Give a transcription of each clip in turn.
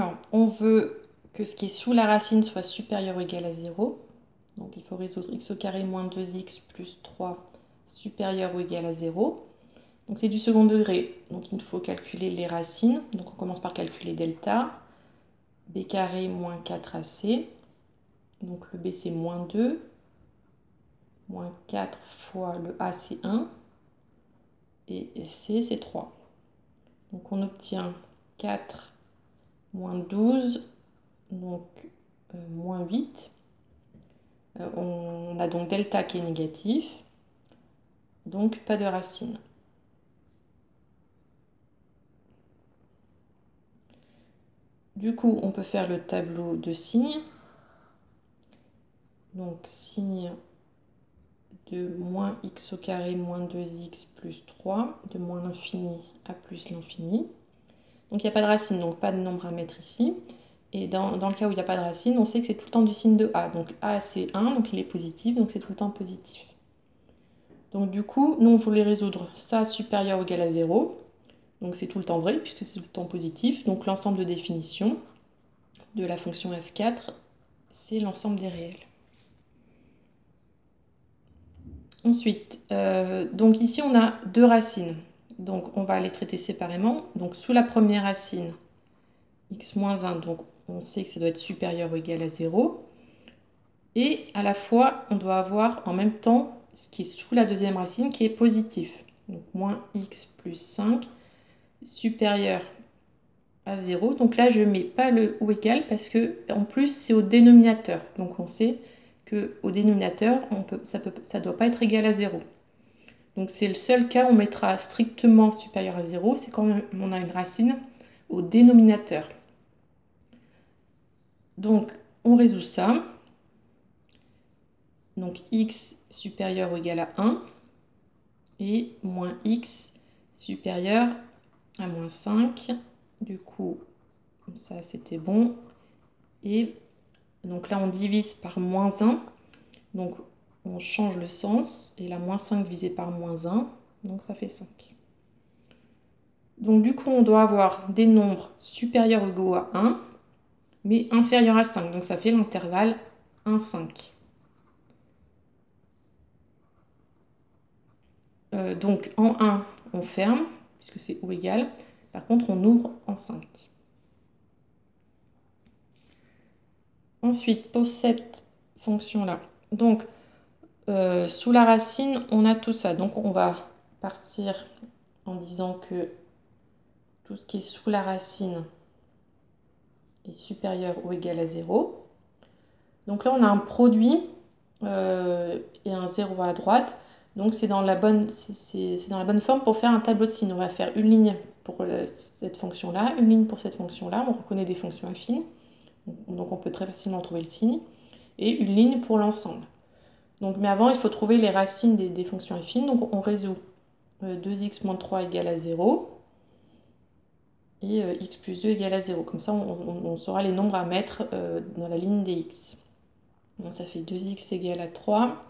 Alors, on veut que ce qui est sous la racine soit supérieur ou égal à 0. Donc, il faut résoudre x au carré moins 2x plus 3 supérieur ou égal à 0. Donc, c'est du second degré. Donc, il nous faut calculer les racines. Donc, on commence par calculer delta. B carré moins 4ac. Donc, le B, c'est moins 2. Moins 4 fois le A, c'est 1. Et C, c'est 3. Donc, on obtient 4 moins 12, donc moins 8. On a donc delta qui est négatif, donc pas de racine. Du coup, on peut faire le tableau de signes. Donc, signe de moins x au carré moins 2x plus 3, de moins l'infini à plus l'infini. Donc, il n'y a pas de racine, donc pas de nombre à mettre ici. Et dans le cas où il n'y a pas de racine, on sait que c'est tout le temps du signe de A. Donc, A, c'est 1, donc il est positif, donc c'est tout le temps positif. Donc, du coup, nous, on voulait résoudre ça supérieur ou égal à 0. Donc, c'est tout le temps vrai, puisque c'est tout le temps positif. Donc, l'ensemble de définition de la fonction f4, c'est l'ensemble des réels. Ensuite, donc ici, on a deux racines. Donc, on va les traiter séparément. Donc, sous la première racine, x moins 1, donc on sait que ça doit être supérieur ou égal à 0. Et à la fois, on doit avoir en même temps ce qui est sous la deuxième racine qui est positif. Donc, moins x plus 5 supérieur à 0. Donc là, je ne mets pas le ou égal parce que en plus, c'est au dénominateur. Donc, on sait qu'au dénominateur, ça ne doit pas être égal à 0. Donc, c'est le seul cas où on mettra strictement supérieur à 0, c'est quand on a une racine au dénominateur. Donc, on résout ça. Donc, x supérieur ou égal à 1 et moins x supérieur à moins 5. Du coup, ça, c'était bon. Et donc là, on divise par moins 1. Donc, on change le sens. Et là, moins 5 divisé par moins 1. Donc, ça fait 5. Donc, du coup, on doit avoir des nombres supérieurs ou égaux à 1, mais inférieurs à 5. Donc, ça fait l'intervalle 1, 5. Donc, en 1, on ferme, puisque c'est ou égal. Par contre, on ouvre en 5. Ensuite, pour cette fonction-là, donc, sous la racine, on a tout ça. Donc, on va partir en disant que tout ce qui est sous la racine est supérieur ou égal à 0. Donc là, on a un produit et un 0 à droite. Donc, c'est dans la bonne forme pour faire un tableau de signes. On va faire une ligne pour cette fonction-là, une ligne pour cette fonction-là. On reconnaît des fonctions affines. Donc, on peut très facilement trouver le signe. Et une ligne pour l'ensemble. Donc, mais avant, il faut trouver les racines des fonctions affines. Donc, on résout 2x moins 3 égale à 0 et x plus 2 égale à 0. Comme ça, on saura les nombres à mettre dans la ligne des x. Donc, ça fait 2x égale à 3,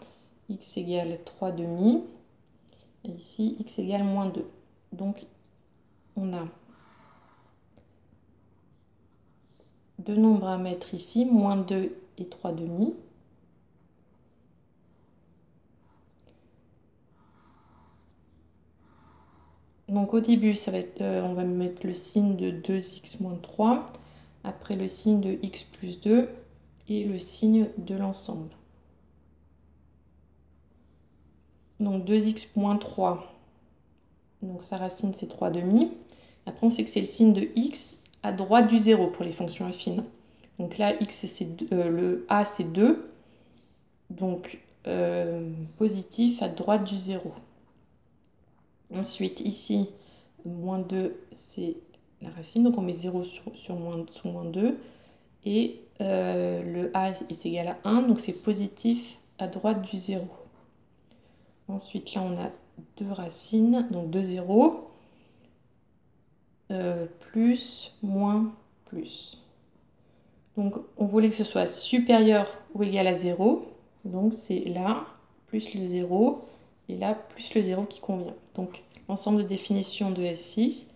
x égale 3 demi, et ici, x égale moins 2. Donc, on a deux nombres à mettre ici, moins 2 et 3 demi. Donc au début, ça va être, on va mettre le signe de 2x moins 3, après le signe de x plus 2 et le signe de l'ensemble. Donc 2x moins 3, donc sa racine c'est 3 demi. Après on sait que c'est le signe de x à droite du 0 pour les fonctions affines. Donc là, le a c'est 2, donc positif à droite du 0. Ensuite, ici, moins 2, c'est la racine. Donc, on met 0 sous moins 2. Et le A est égal à 1. Donc, c'est positif à droite du 0. Ensuite, là, on a deux racines. Donc, 2 0. Plus, moins, plus. Donc, on voulait que ce soit supérieur ou égal à 0. Donc, c'est là, plus le 0. Et là, plus le 0 qui convient. Donc, l'ensemble de définition de f6,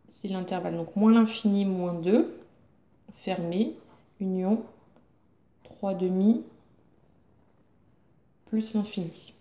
c'est l'intervalle. Donc, moins l'infini, moins 2. fermé, union, 3 demi, plus l'infini.